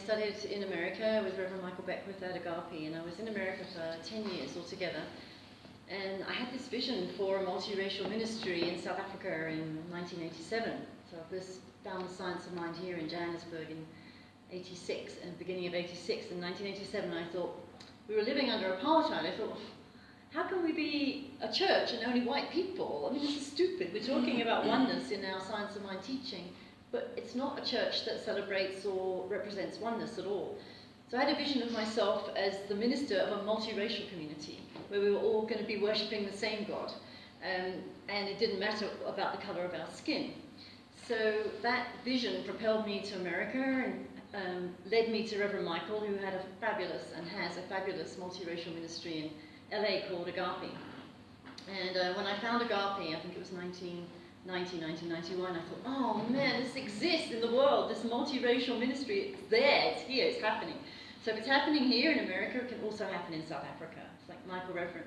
studied in America with Reverend Michael Beckwith at Agape, and I was in America for 10 years altogether. And I had this vision for a multiracial ministry in South Africa in 1987. So I first found the Science of Mind here in Johannesburg in 86, and beginning of 86. In 1987, I thought, we were living under apartheid. I thought, how can we be a church and only white people? I mean, this is stupid. We're talking about oneness in our Science of Mind teaching, but it's not a church that celebrates or represents oneness at all. So I had a vision of myself as the minister of a multiracial community, where we were all going to be worshipping the same God, and it didn't matter about the color of our skin. So that vision propelled me to America and led me to Reverend Michael, who had a fabulous and has a fabulous multiracial ministry in LA called Agape. And when I found Agape, I think it was 1991, I thought, oh man, this exists in the world, this multiracial ministry, it's there, it's here, it's happening. So if it's happening here in America, it can also happen in South Africa. It's like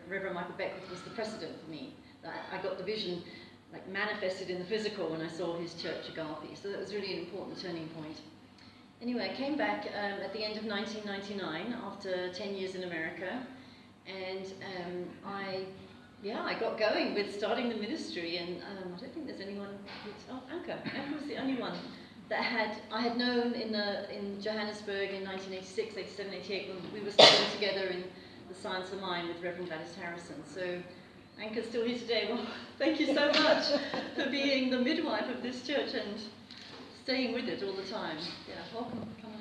Reverend Michael Beckwith was the precedent for me. I got the vision like manifested in the physical when I saw his church Agape. So that was really an important turning point. Anyway, I came back at the end of 1999 after 10 years in America, and I got going with starting the ministry, and I don't think there's anyone Anka was the only one that I had known in Johannesburg in 1986, 87, 88, when we were studying together in the Science of Mind with Reverend Gladys Harrison. So Anka's still here today. Well, thank you so much for being the midwife of this church and staying with it all the time. Yeah, welcome, come on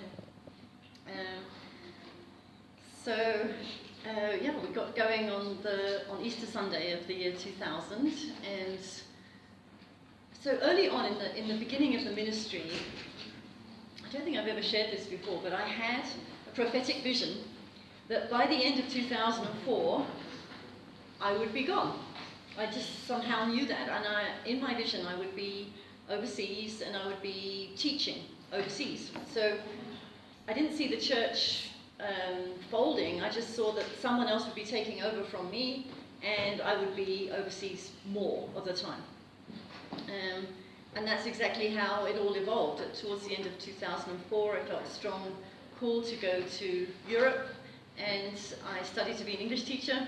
in. We got going on Easter Sunday of the year 2000, and so early on in the beginning of the ministry, I don't think I've ever shared this before, but I had a prophetic vision that by the end of 2004, I would be gone. I just somehow knew that, and in my vision I would be overseas and I would be teaching overseas. So I didn't see the church folding. I just saw that someone else would be taking over from me, and I would be overseas more of the time. And that's exactly how it all evolved. Towards the end of 2004, I felt a strong call to go to Europe, and I studied to be an English teacher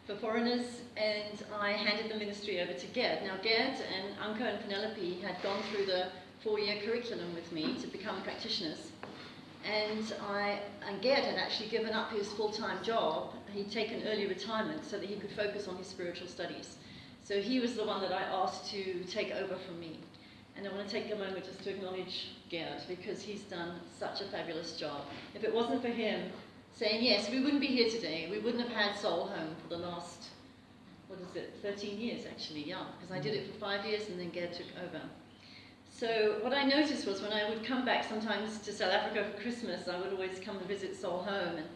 for foreigners, and I handed the ministry over to Gerd. Now Gerd and Anka and Penelope had gone through the 4-year curriculum with me to become practitioners. And Gerd had actually given up his full-time job. He'd taken early retirement so that he could focus on his spiritual studies. So he was the one that I asked to take over from me. And I want to take a moment just to acknowledge Gerd, because he's done such a fabulous job. If it wasn't for him saying yes, we wouldn't be here today. We wouldn't have had Soul Home for the last, 13 years actually, yeah, because I did it for 5 years and then Gerd took over. So what I noticed was when I would come back sometimes to South Africa for Christmas, I would always come and visit Soul Home. And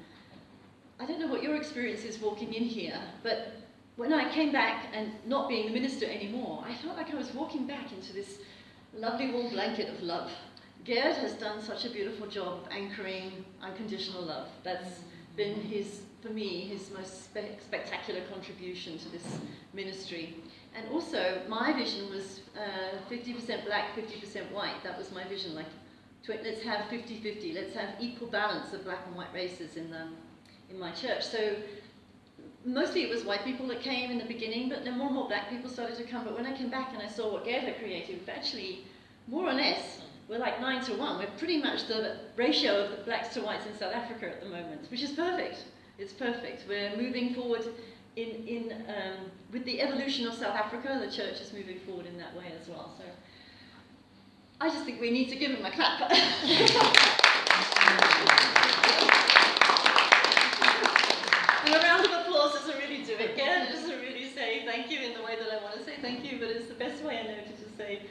I don't know what your experience is walking in here, but when I came back and not being the minister anymore, I felt like I was walking back into this lovely warm blanket of love. Gerd has done such a beautiful job of anchoring unconditional love. That's been for me, his most spectacular contribution to this ministry. And also, my vision was 50% black, 50% white. That was my vision. Like, let's have 50-50. Let's have equal balance of black and white races in my church. So mostly it was white people that came in the beginning, but then more and more black people started to come. But when I came back and I saw what Gerd had created, actually, more or less, we're like 9-1. We're pretty much the ratio of the blacks to whites in South Africa at the moment, which is perfect. It's perfect. We're moving forward with the evolution of South Africa. The church is moving forward in that way as well. So I just think we need to give him a clap. And a round of applause doesn't really do it. Gerd doesn't really say thank you in the way that I want to say thank you, but it's the best way I know to just say,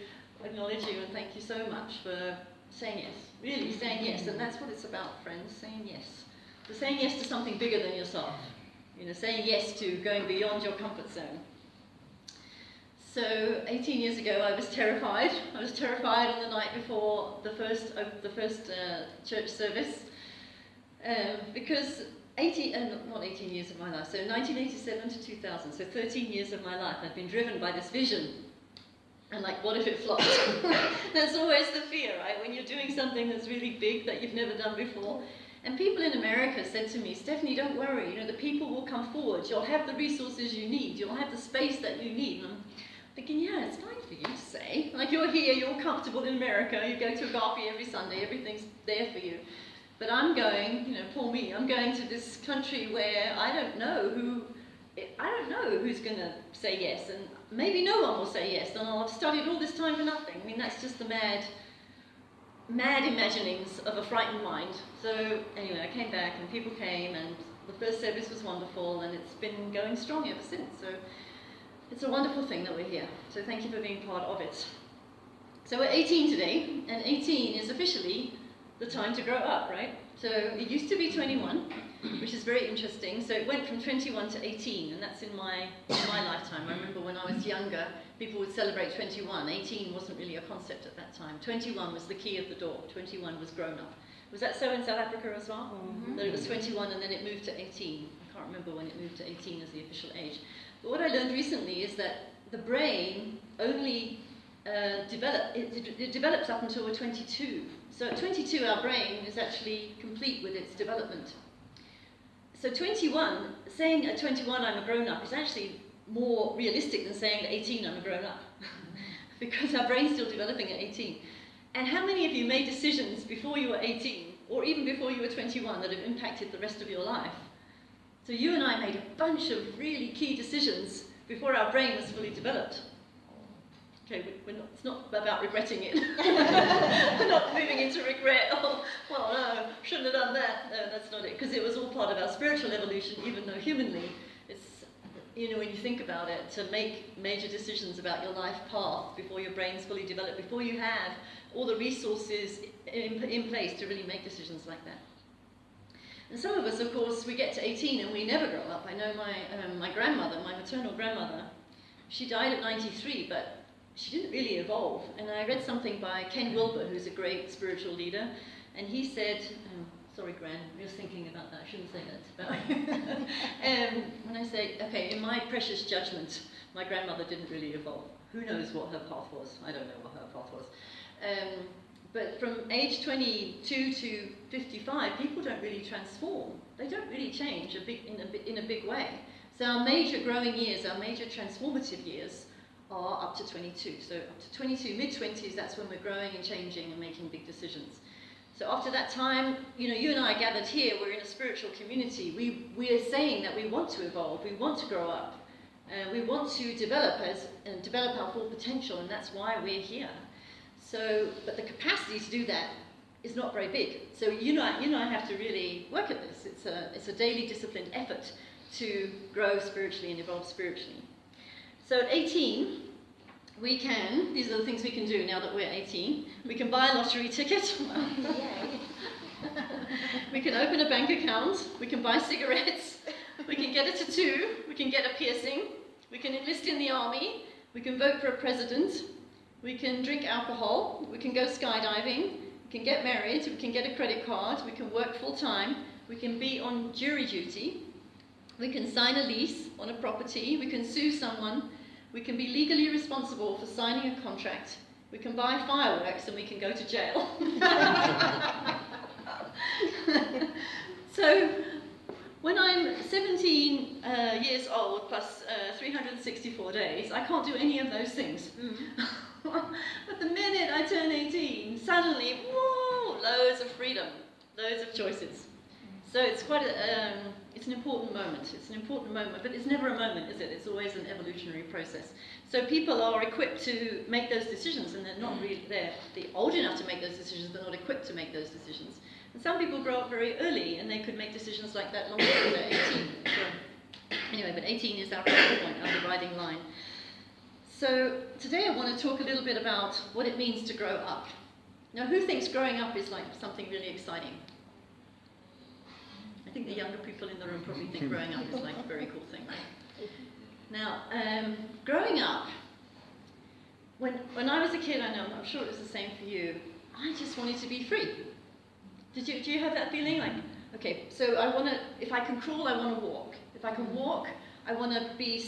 acknowledge you and thank you so much for saying yes. Really saying yes, and that's what it's about, friends, saying yes. So saying yes to something bigger than yourself. Saying yes to going beyond your comfort zone. So 18 years ago, I was terrified. I was terrified on the night before the first church service, because not 18 years of my life, so 1987 to 2000, so 13 years of my life, I've been driven by this vision And like, what if it flops? That's always the fear, right? When you're doing something that's really big that you've never done before. And people in America said to me, Stephanie, don't worry, you know, the people will come forward. You'll have the resources you need. You'll have the space that you need. And I'm thinking, yeah, it's fine for you to say. Like, you're here, you're comfortable in America, you go to Agape every Sunday, everything's there for you. But I'm going, you know, poor me, I'm going to this country where I don't know who's going to say yes, and maybe no one will say yes, and I'll have studied all this time for nothing. I mean, that's just the mad imaginings of a frightened mind. So anyway, I came back and people came, and the first service was wonderful, and it's been going strong ever since. So it's a wonderful thing that we're here. So thank you for being part of it. So we're 18 today, and 18 is officially the time to grow up, right? So it used to be 21, which is very interesting. So it went from 21 to 18, and that's in my lifetime. I remember when I was younger, people would celebrate 21. 18 wasn't really a concept at that time. 21 was the key of the door. 21 was grown up. Was that so in South Africa as well? Mm-hmm. That it was 21 and then it moved to 18. I can't remember when it moved to 18 as the official age. But what I learned recently is that the brain only develops up until we're 22. So at 22, our brain is actually complete with its development. So 21, saying at 21 I'm a grown-up is actually more realistic than saying at 18 I'm a grown-up. Because our brain's still developing at 18. And how many of you made decisions before you were 18, or even before you were 21, that have impacted the rest of your life? So you and I made a bunch of really key decisions before our brain was fully developed. Okay, it's not about regretting it. We're not moving into regret. Oh, well, no, shouldn't have done that. No, that's not it. Because it was all part of our spiritual evolution, even though humanly, it's, you know, when you think about it, to make major decisions about your life path before your brain's fully developed, before you have all the resources in place to really make decisions like that. And some of us, of course, we get to 18 and we never grow up. I know my grandmother, my maternal grandmother, she died at 93, but she didn't really evolve. And I read something by Ken Wilber, who's a great spiritual leader, and he said, sorry, Gran, I was thinking about that, I shouldn't say that. When I say, okay, in my precious judgment, my grandmother didn't really evolve. Who knows what her path was? I don't know what her path was. But from age 22 to 55, people don't really transform. They don't really change in a big way. So our major growing years, our major transformative years, are up to 22. So up to 22, mid-20s, that's when we're growing and changing and making big decisions. So after that time, you know, you and I gathered here, we're in a spiritual community. We are saying that we want to evolve, we want to grow up, we want to develop our full potential, and that's why we're here. So, but the capacity to do that is not very big. So you and I have to really work at this. It's a daily disciplined effort to grow spiritually and evolve spiritually. So at 18, these are the things we can do now that we're 18. We can buy a lottery ticket. We can open a bank account. We can buy cigarettes. We can get a tattoo. We can get a piercing. We can enlist in the army. We can vote for a president. We can drink alcohol. We can go skydiving. We can get married. We can get a credit card. We can work full time. We can be on jury duty. We can sign a lease on a property. We can sue someone. We can be legally responsible for signing a contract. We can buy fireworks and we can go to jail. So when I'm 17 years old plus 364 days, I can't do any of those things. But the minute I turn 18, suddenly, whoa, loads of freedom, loads of choices. So it's quite it's an important moment. It's an important moment, but it's never a moment, is it? It's always an evolutionary process. So people are equipped to make those decisions, and they're old enough to make those decisions, but not equipped to make those decisions. And some people grow up very early, and they could make decisions like that long before they're 18. So, anyway, but 18 is our point, our dividing line. So today I want to talk a little bit about what it means to grow up. Now, who thinks growing up is like something really exciting? I think the younger people in the room probably think growing up is like a very cool thing, right? Now, growing up, when I was a kid, I'm sure it was the same for you, I just wanted to be free. Do you have that feeling? Like, okay, so if I can crawl, I want to walk. If I can walk, I want to be,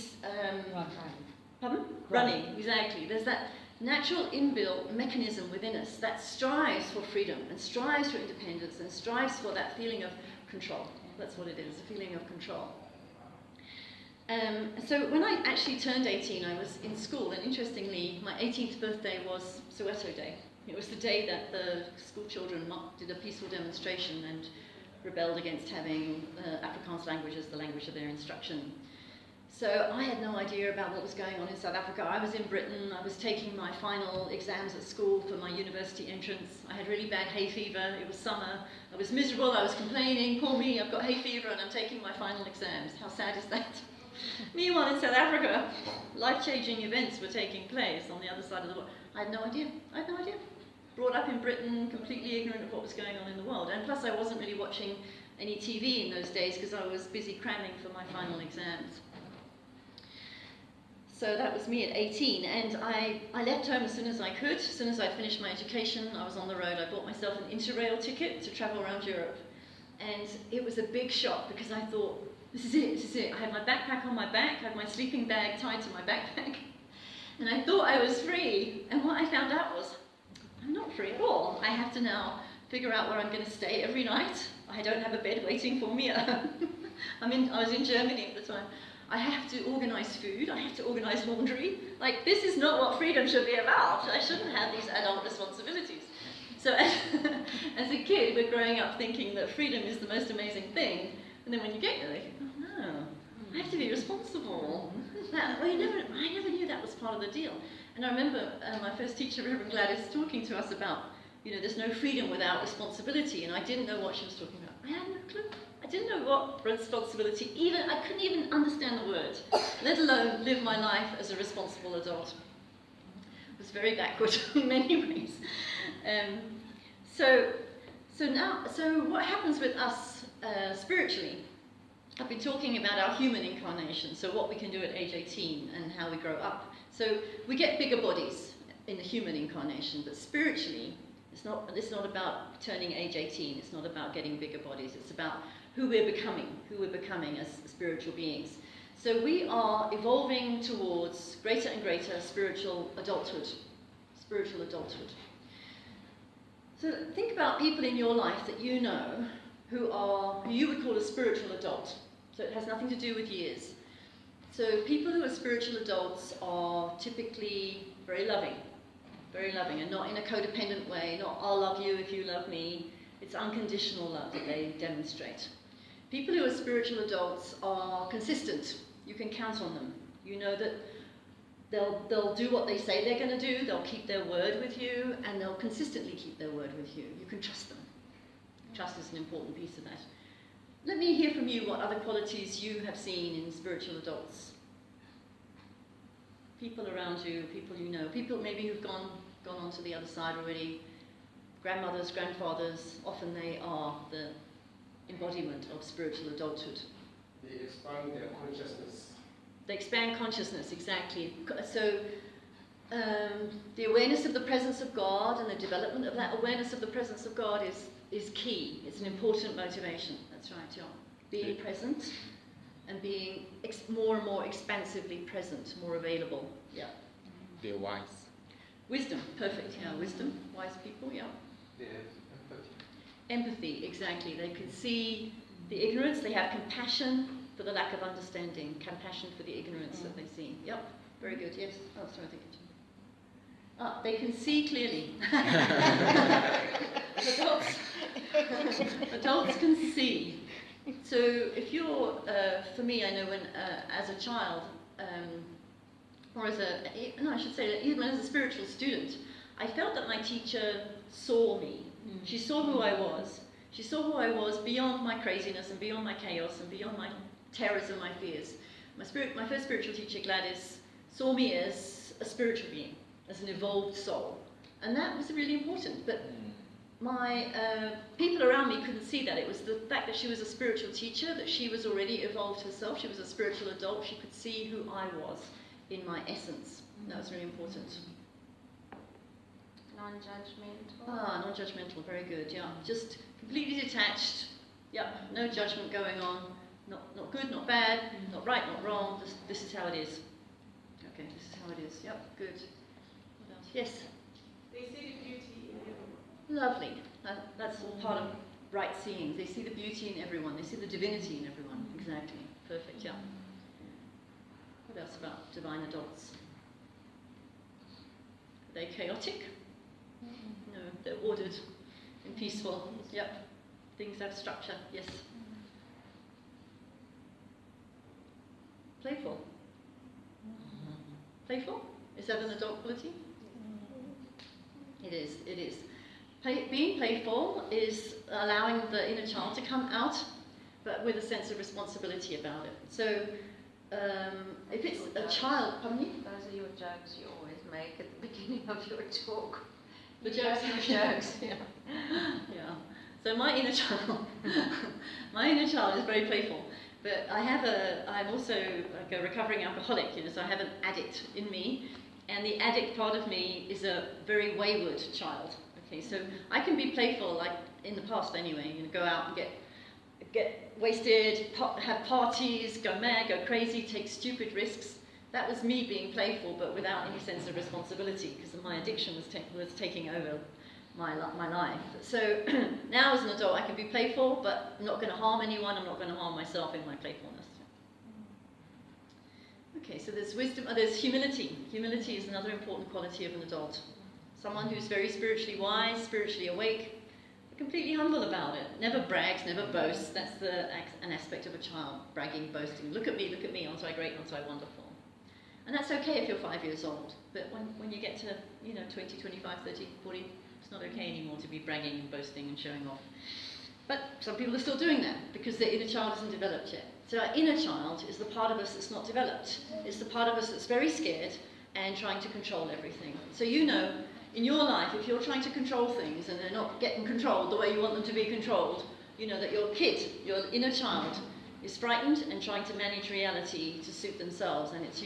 pardon? Running, exactly. There's that, natural inbuilt mechanism within us that strives for freedom and strives for independence and strives for that feeling of control. That's what it is, a feeling of control. So when I actually turned 18, I was in school, and interestingly, my 18th birthday was Soweto Day. It was the day that the school children did a peaceful demonstration and rebelled against having Afrikaans language as the language of their instruction. So I had no idea about what was going on in South Africa. I was in Britain, I was taking my final exams at school for my university entrance. I had really bad hay fever, it was summer, I was miserable, I was complaining, poor me, I've got hay fever and I'm taking my final exams. How sad is that? Meanwhile in South Africa, life-changing events were taking place on the other side of the world. I had no idea. Brought up in Britain, completely ignorant of what was going on in the world. And plus I wasn't really watching any TV in those days because I was busy cramming for my final exams. So that was me at 18, and I left home as soon as I could. As soon as I'd finished my education, I was on the road. I bought myself an Interrail ticket to travel around Europe. And it was a big shock because I thought, this is it. I had my backpack on my back, I had my sleeping bag tied to my backpack. And I thought I was free, and what I found out was, I'm not free at all. I have to now figure out where I'm going to stay every night. I don't have a bed waiting for me at home. I was in Germany at the time. I have to organise food, I have to organise laundry. Like, this is not what freedom should be about. I shouldn't have these adult responsibilities. So as a kid, we're growing up thinking that freedom is the most amazing thing. And then when you get there, you think, oh no, I have to be responsible. I never knew that was part of the deal. And I remember my first teacher, Reverend Gladys, talking to us about, there's no freedom without responsibility. And I didn't know what she was talking about. I had no clue. I didn't know what responsibility, I couldn't even understand the word, let alone live my life as a responsible adult. It was very backward in many ways. So what happens with us spiritually? I've been talking about our human incarnation, so what we can do at age 18 and how we grow up. So we get bigger bodies in the human incarnation, but spiritually, it's not about turning age 18, it's not about getting bigger bodies, it's about who we're becoming as spiritual beings. So we are evolving towards greater and greater spiritual adulthood. So think about people in your life that you know who you would call a spiritual adult. So it has nothing to do with years. So people who are spiritual adults are typically very loving, and not in a codependent way, not I'll love you if you love me. It's unconditional love that they demonstrate. People who are spiritual adults are consistent. You can count on them. You know that they'll do what they say they're going to do, they'll keep their word with you, and they'll consistently keep their word with you. You can trust them. Trust is an important piece of that. Let me hear from you what other qualities you have seen in spiritual adults. People around you, people you know, people maybe who've gone on to the other side already, grandmothers, grandfathers, often they are the embodiment of spiritual adulthood. They expand their consciousness. They expand consciousness, exactly. So the awareness of the presence of God and the development of that awareness of the presence of God is key. It's an important motivation. That's right, John. Being present and being more and more expansively present, more available. Yeah. They're wise. Wisdom, perfect. Yeah, wisdom, wise people. Yeah. They have empathy. Empathy, exactly. They can see the ignorance. They have compassion for the lack of understanding. Compassion for the ignorance that they see. Yep. Very good. Yes. Oh, sorry. They can see clearly. Adults can see. So if you're, for me, I know when, as a child, or even as a spiritual student, I felt that my teacher saw me. She saw who I was. She saw who I was beyond my craziness and beyond my chaos and beyond my terrors and my fears. My first spiritual teacher, Gladys, saw me as a spiritual being, as an evolved soul. And that was really important. But my people around me couldn't see that. It was the fact that she was a spiritual teacher, that she was already evolved herself, she was a spiritual adult, she could see who I was in my essence. That was really important. Non-judgmental. Non-judgmental, very good, yeah. Just completely detached, yeah, no judgment going on, not good, not bad, not right, not wrong, this is how it is. Okay, this is how it is, yep, good. What else? Yes. They see the beauty in everyone. Lovely. That's all part of right seeing. They see the beauty in everyone. They see the divinity in everyone. Exactly. Perfect, yeah. What else about divine adults? Are they chaotic? No, they're ordered and peaceful. Yep. Things have structure. Yes. Playful. Playful? Is that an adult quality? It is, it is. Being playful is allowing the inner child to come out, but with a sense of responsibility about it. So, if it's a child, pardon me? Those are your jokes you always make at the beginning of your talk. The jokes. Yeah. Yeah. So my inner child, is very playful. But I'm also like a recovering alcoholic, so I have an addict in me, and the addict part of me is a very wayward child. Okay, so I can be playful, like in the past anyway, go out and get wasted, have parties, go mad, go crazy, take stupid risks. That was me being playful, but without any sense of responsibility, because my addiction was taking over my life. So now as an adult, I can be playful, but I'm not going to harm anyone. I'm not going to harm myself in my playfulness. Okay, so there's wisdom. There's humility. Humility is another important quality of an adult. Someone who's very spiritually wise, spiritually awake, but completely humble about it. Never brags, never boasts. That's an aspect of a child, bragging, boasting. Look at me, aren't I great, aren't I wonderful? And that's okay if you're 5 years old. But when you get to 20, 25, 30, 40, it's not okay anymore to be bragging and boasting and showing off. But some people are still doing that because their inner child isn't developed yet. So our inner child is the part of us that's not developed. It's the part of us that's very scared and trying to control everything. So in your life, if you're trying to control things and they're not getting controlled the way you want them to be controlled, that your kid, your inner child, is frightened and trying to manage reality to suit themselves, and it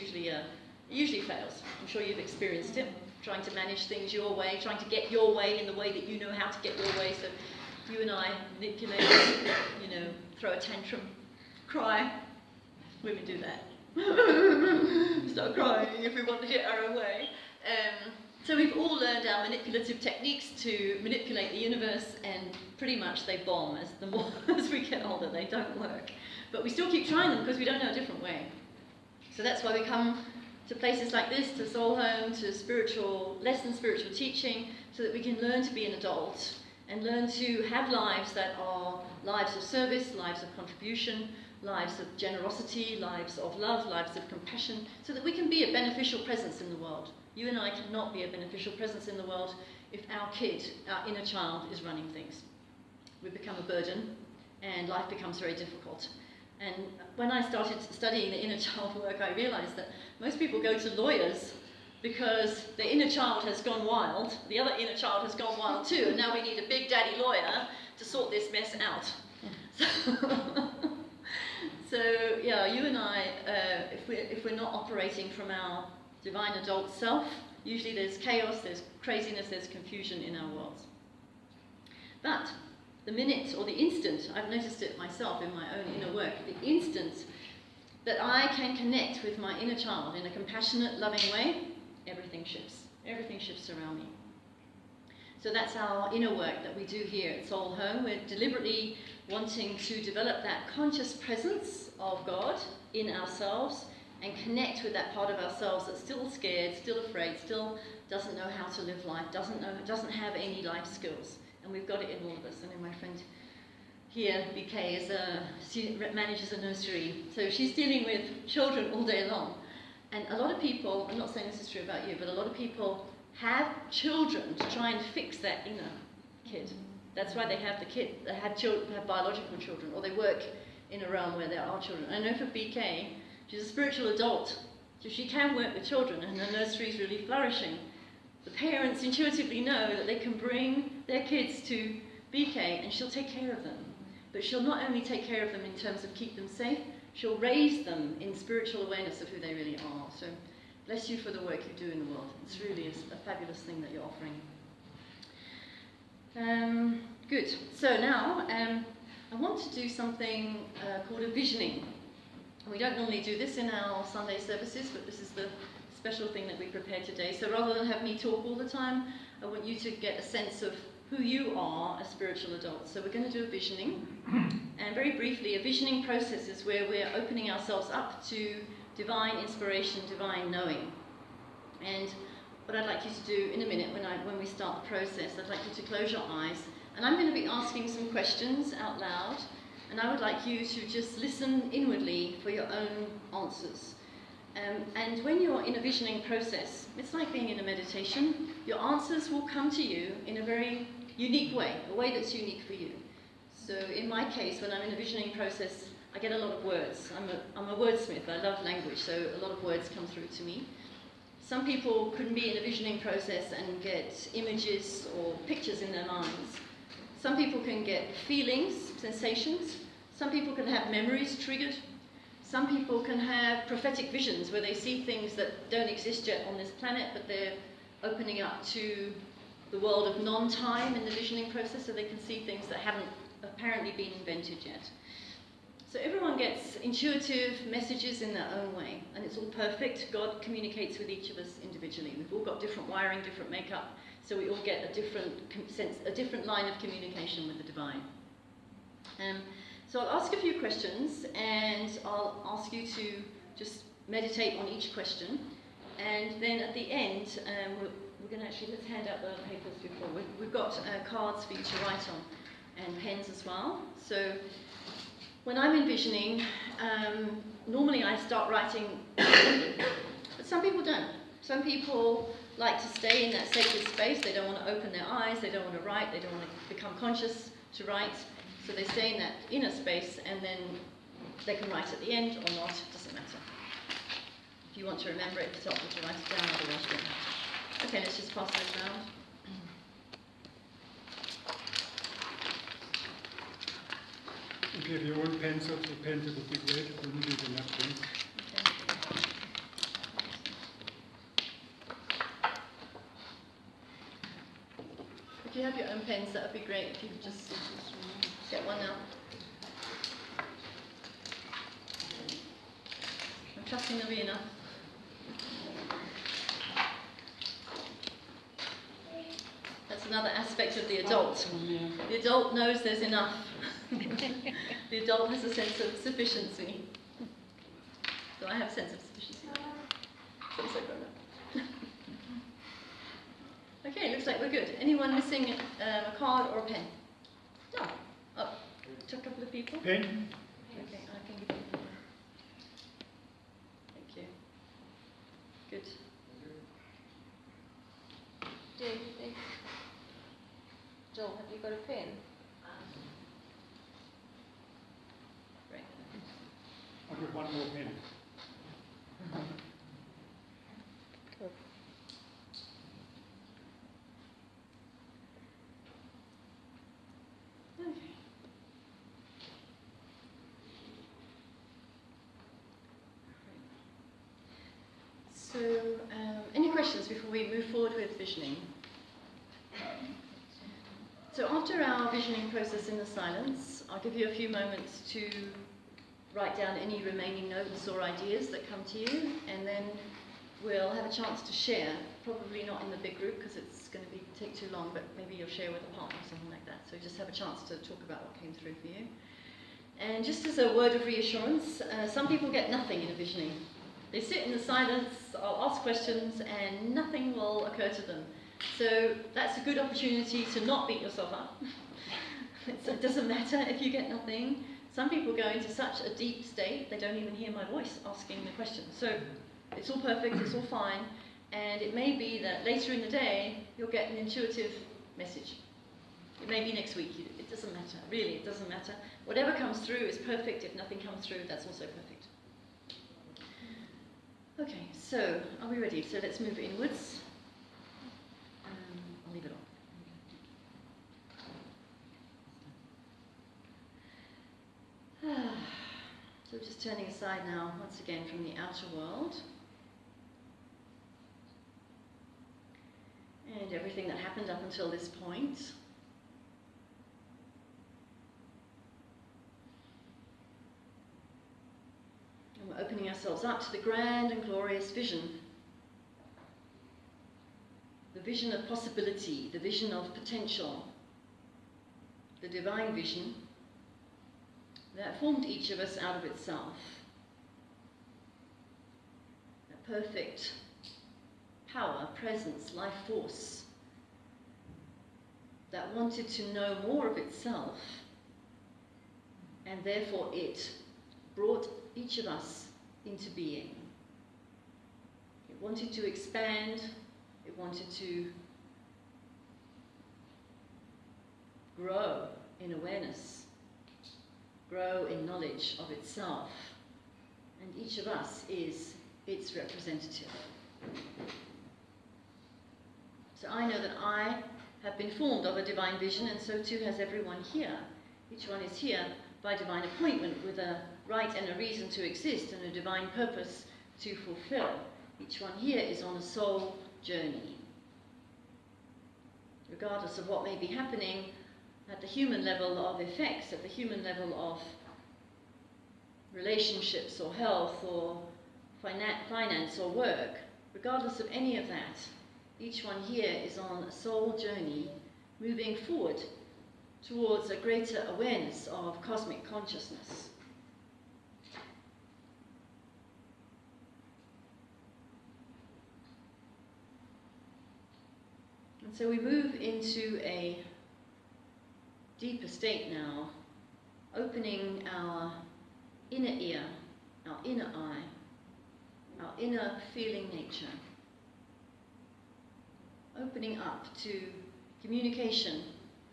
usually fails. I'm sure you've experienced it. Trying to manage things your way, trying to get your way in the way that you know how to get your way. So you and I manipulate, throw a tantrum, cry. Women do that. Start crying if we want to get our own way. So we've all learned our manipulative techniques to manipulate the universe, and pretty much they bomb as we get older. They don't work. But we still keep trying them because we don't know a different way. So that's why we come to places like this, to Soul Home, to spiritual lessons, spiritual teaching, so that we can learn to be an adult and learn to have lives that are lives of service, lives of contribution, lives of generosity, lives of love, lives of compassion, so that we can be a beneficial presence in the world. You and I cannot be a beneficial presence in the world if our kid, our inner child, is running things. We become a burden, and life becomes very difficult. And when I started studying the inner child work, I realized that most people go to lawyers because the inner child has gone wild, the other inner child has gone wild too, and now we need a big daddy lawyer to sort this mess out. So yeah, you and I, if we're not operating from our divine adult self, usually there's chaos, there's craziness, there's confusion in our worlds. But the minute or the instant, I've noticed it myself in my own inner work, the instant that I can connect with my inner child in a compassionate, loving way, everything shifts. Everything shifts around me. So that's our inner work that we do here at Soul Home. We're deliberately wanting to develop that conscious presence of God in ourselves and connect with that part of ourselves that's still scared, still afraid, still doesn't know how to live life, doesn't have any life skills. And we've got it in all of us. And then my friend here, BK, manages a nursery. So she's dealing with children all day long. And a lot of people, I'm not saying this is true about you, but a lot of people have children to try and fix that inner kid. That's why they have the kid. They have biological children, or they work in a realm where there are children. I know for BK, she's a spiritual adult, so she can work with children, and her nursery is really flourishing. The parents intuitively know that they can bring their kids to BK and she'll take care of them. But she'll not only take care of them in terms of keep them safe, she'll raise them in spiritual awareness of who they really are. So bless you for the work you do in the world. It's really a fabulous thing that you're offering. Good. So now I want to do something called a visioning. We don't normally do this in our Sunday services, but this is the special thing that we prepared today. So rather than have me talk all the time, I want you to get a sense of who you are as spiritual adults. So we're going to do a visioning. And very briefly, a visioning process is where we're opening ourselves up to divine inspiration, divine knowing. And what I'd like you to do in a minute when we start the process, I'd like you to close your eyes. And I'm going to be asking some questions out loud. And I would like you to just listen inwardly for your own answers. And when you're in a visioning process, it's like being in a meditation. Your answers will come to you in a very unique way, a way that's unique for you. So in my case, when I'm in a visioning process, I get a lot of words. I'm a wordsmith. I love language, so a lot of words come through to me. Some people can be in a visioning process and get images or pictures in their minds. Some people can get feelings, sensations. Some people can have memories triggered. Some people can have prophetic visions where they see things that don't exist yet on this planet, but they're opening up to the world of non-time in the visioning process, so they can see things that haven't apparently been invented yet. So everyone gets intuitive messages in their own way, and it's all perfect. God communicates with each of us individually. We've all got different wiring, different makeup, so we all get a different line of communication with the divine. So I'll ask a few questions, and I'll ask you to just meditate on each question. And then at the end, we're going to actually, let's hand out the papers before. We've got cards for you to write on, and pens as well. So when I'm envisioning, normally I start writing, but some people don't. Some people like to stay in that sacred space. They don't want to open their eyes, they don't want to write, they don't want to become conscious to write. So they stay in that inner space, and then they can write at the end or not, doesn't matter. If you want to remember it, it's helpful to write it down, otherwise you don't have to. Okay, let's just pass this around. If you have your own pencils or pens, it would be great. It wouldn't need enough pens. If you have your own pens, that would be great. If you could just get one now. I'm trusting there'll be enough. That's another aspect of the adult. The adult knows there's enough. The adult has a sense of sufficiency. So I have a sense of sufficiency. So grown up. Okay, looks like we're good. Anyone missing a card or a pen? No. Oh, to a couple of people. Pen? Okay, I can give you a pen. Thank you. Good. Dave. Joel, have you got a pen? Great. I'll give one more pen. Okay. So, any questions before we move forward with visioning? So after our visioning process in the silence, I'll give you a few moments to write down any remaining notes or ideas that come to you, and then we'll have a chance to share, probably not in the big group because it's going to take too long, but maybe you'll share with a partner or something like that. So just have a chance to talk about what came through for you. And just as a word of reassurance, some people get nothing in a visioning. They sit in the silence, I'll ask questions, and nothing will occur to them. So that's a good opportunity to not beat yourself up. It doesn't matter if you get nothing. Some people go into such a deep state, they don't even hear my voice asking the question. So it's all perfect, it's all fine, and it may be that later in the day, you'll get an intuitive message. It may be next week, it doesn't matter, really, it doesn't matter. Whatever comes through is perfect. If nothing comes through, that's also perfect. Okay, so are we ready? So let's move inwards. I'll leave it on. So just turning aside now, once again, from the outer world. And everything that happened up until this point. And we're opening ourselves up to the grand and glorious vision the vision of possibility, the vision of potential, the divine vision that formed each of us out of itself. That perfect power, presence, life force that wanted to know more of itself, and therefore it brought each of us into being. It wanted to expand, it wanted to grow in awareness, grow in knowledge of itself, and each of us is its representative. So I know that I have been formed of a divine vision, and so too has everyone here. Each one is here by divine appointment with a right and a reason to exist and a divine purpose to fulfill. Each one here is on a soul journey. Regardless of what may be happening at the human level of effects, at the human level of relationships or health or finance or work, regardless of any of that, each one here is on a soul journey, moving forward towards a greater awareness of cosmic consciousness. And so we move into a deeper state now, opening our inner ear, our inner eye, our inner feeling nature, opening up to communication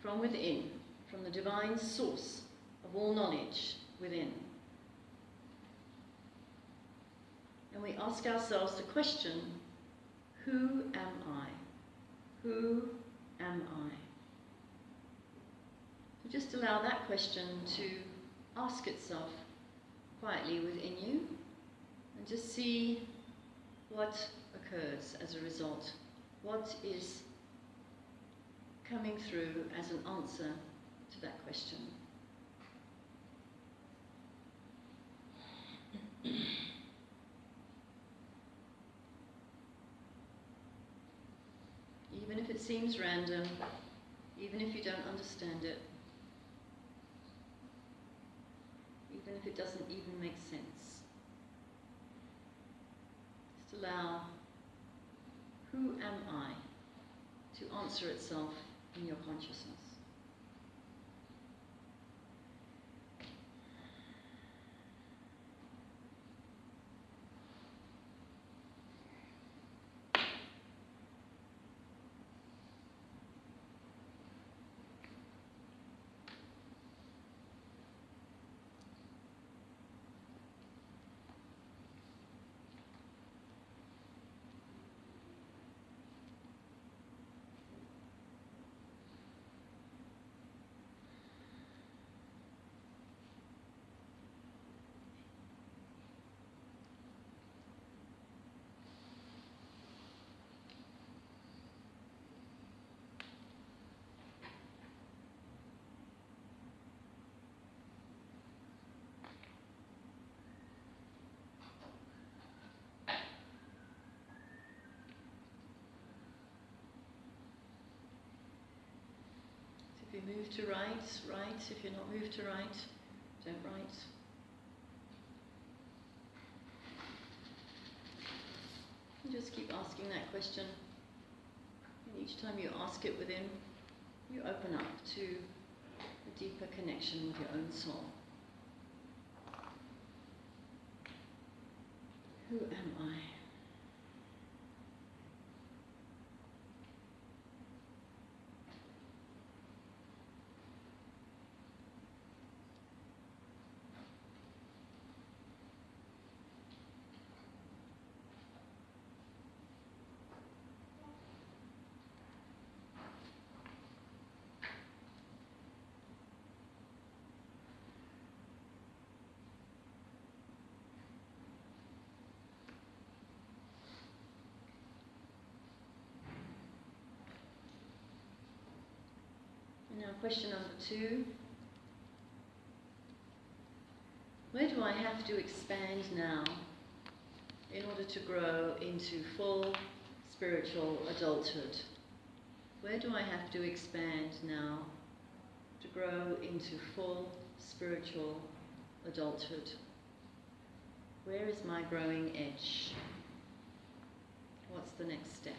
from within, from the divine source of all knowledge within. And we ask ourselves the question, who am I? Who am I? So just allow that question to ask itself quietly within you, and just see what occurs as a result. What is coming through as an answer to that question? Even if it seems random, even if you don't understand it, even if it doesn't even make sense, just allow who am I to answer itself in your consciousness. If you move to write, write. If you're not moved to write, don't write. And just keep asking that question. And each time you ask it within, you open up to a deeper connection with your own soul. Who am I? Now, question number 2. Where do I have to expand now in order to grow into full spiritual adulthood? Where do I have to expand now to grow into full spiritual adulthood? Where is my growing edge? What's the next step?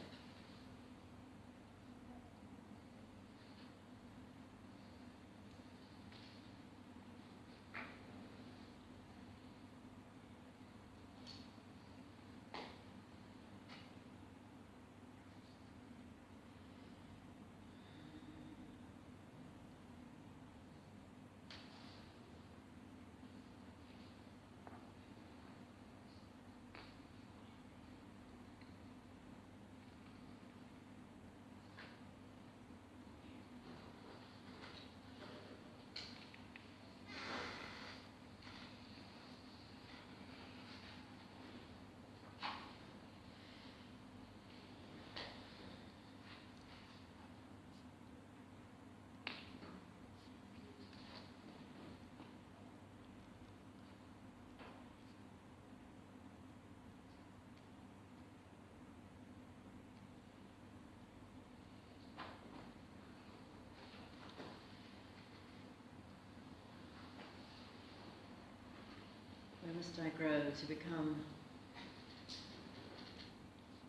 Where must I grow to become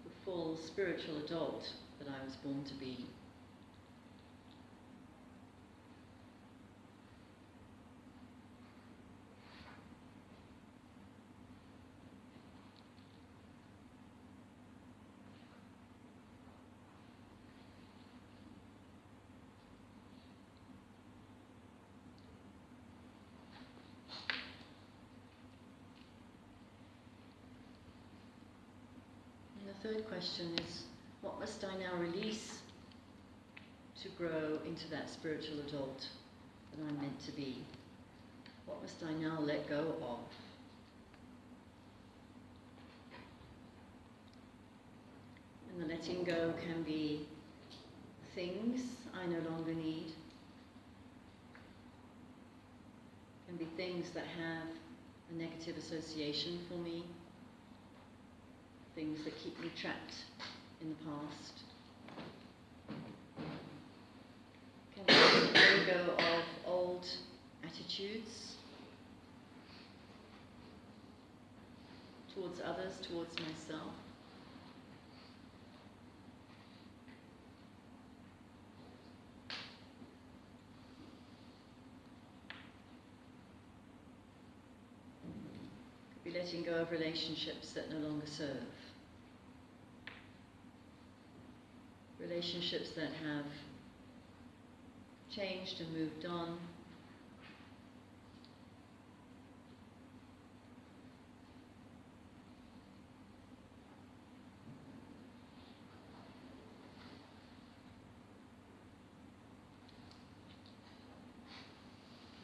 the full spiritual adult that I was born to be? The third question is, what must I now release to grow into that spiritual adult that I'm meant to be? What must I now let go of? And the letting go can be things I no longer need, can be things that have a negative association for me, things that keep me trapped in the past. Can I let go of old attitudes towards others, towards myself? Could be letting go of relationships that no longer serve. Relationships that have changed and moved on.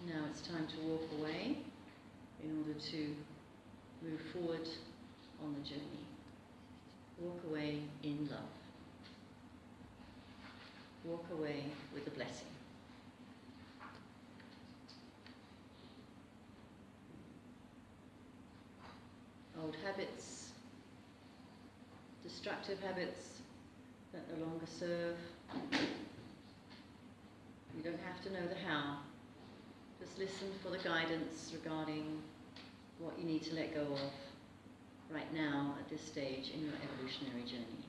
Now it's time to walk away in order to move forward on the journey. Walk away in love. Walk away with a blessing. Old habits, destructive habits that no longer serve. You don't have to know the how. Just listen for the guidance regarding what you need to let go of right now at this stage in your evolutionary journey.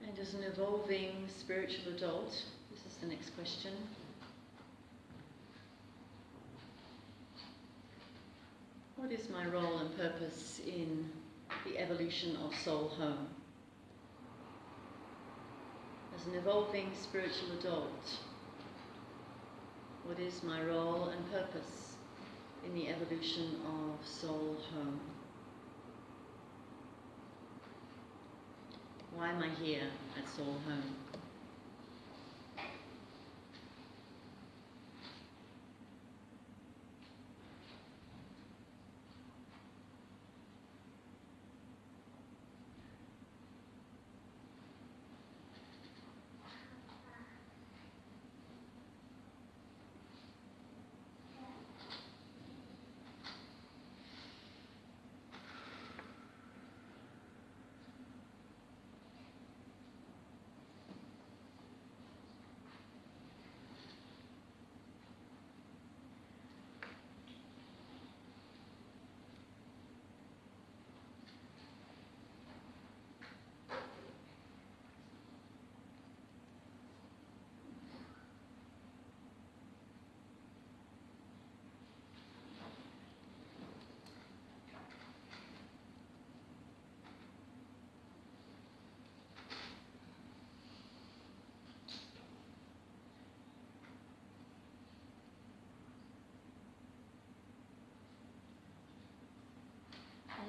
And as an evolving spiritual adult, this is the next question. What is my role and purpose in the evolution of Soul Home? As an evolving spiritual adult, what is my role and purpose in the evolution of Soul Home? Why am I here at Soul Home?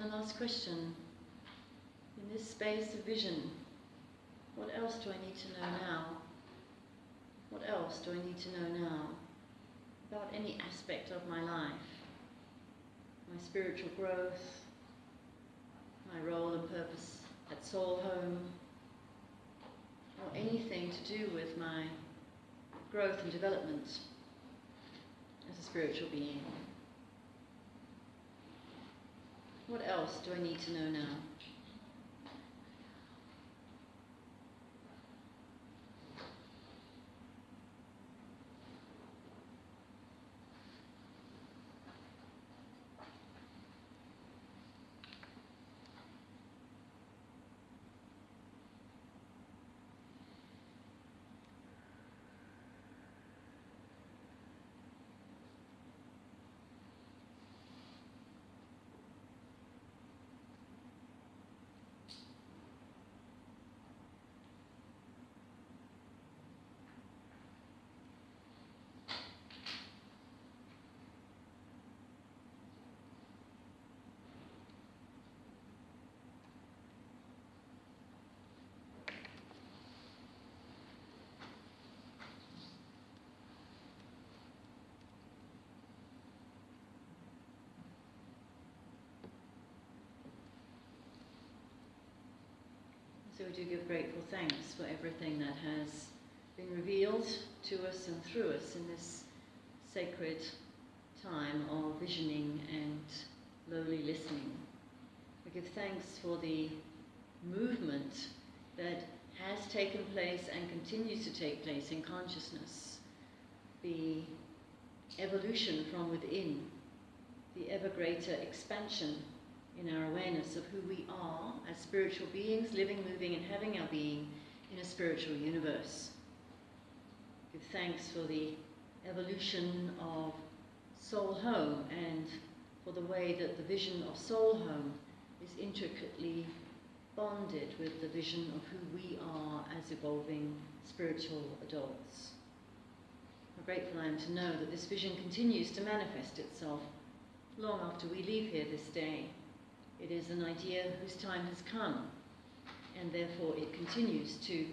And the last question, in this space of vision, what else do I need to know now? What else do I need to know now about any aspect of my life? My spiritual growth, my role and purpose at Soul Home, or anything to do with my growth and development as a spiritual being. What else do I need to know now? So we do give grateful thanks for everything that has been revealed to us and through us in this sacred time of visioning and lowly listening. We give thanks for the movement that has taken place and continues to take place in consciousness, the evolution from within, the ever greater expansion in our awareness of who we are as spiritual beings, living, moving, and having our being in a spiritual universe. Give thanks for the evolution of Soul Home and for the way that the vision of Soul Home is intricately bonded with the vision of who we are as evolving spiritual adults. How grateful I am to know that this vision continues to manifest itself long after we leave here this day. It is an idea whose time has come, and therefore it continues to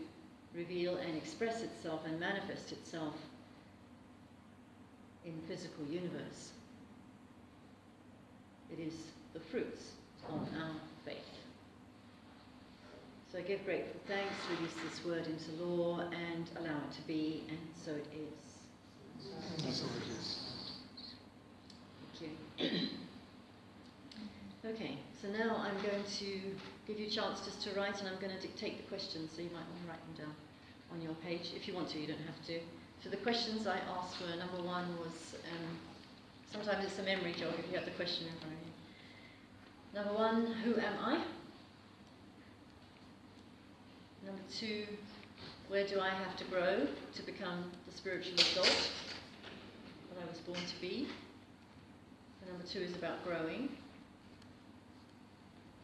reveal and express itself and manifest itself in the physical universe. It is the fruits of our faith. So I give grateful thanks, release this word into law, and allow it to be, and so it is. That's how it is. Thank you. Okay, so now I'm going to give you a chance just to write, and I'm going to dictate the questions, so you might want to write them down on your page. If you want to, you don't have to. So the questions I asked were, number one was, sometimes it's a memory jog if you have the question in front of you. Number one, who am I? Number two, where do I have to grow to become the spiritual adult that I was born to be? And number two is about growing.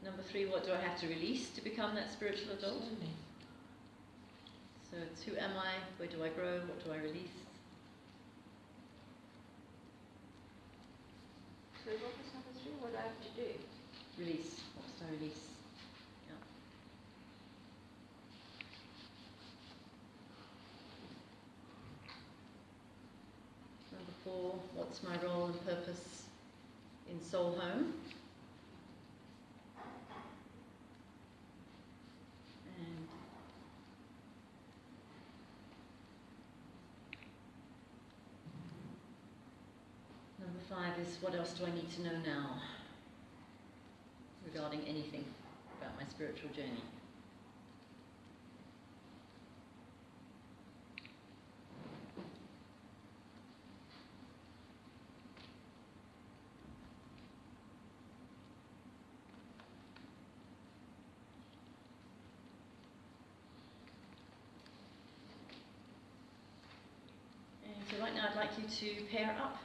Number three, what do I have to release to become that spiritual adult? So it's who am I, where do I grow, what do I release? So what was number 3? What do I have to do? Release. What must I release? Yeah. Number 4, what's my role and purpose in Soul Home? And number 5 is what else do I need to know now regarding anything about my spiritual journey? And so right now I'd like you to pair up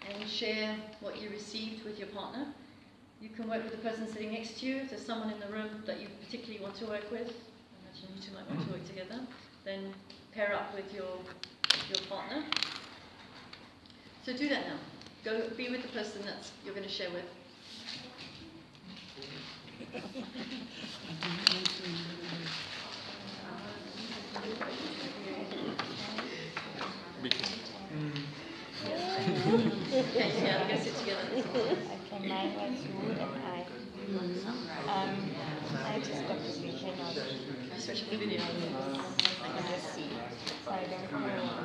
and share what you received with your partner. You can work with the person sitting next to you. If there's someone in the room that you particularly want to work with, I imagine you two might want to work together, then pair up with your partner. So do that now. Go be with the person that you're going to share with. Okay, yeah, go sit together. Okay, mine was you and I just got the vision of Switch the video. I can just see. So I don't know.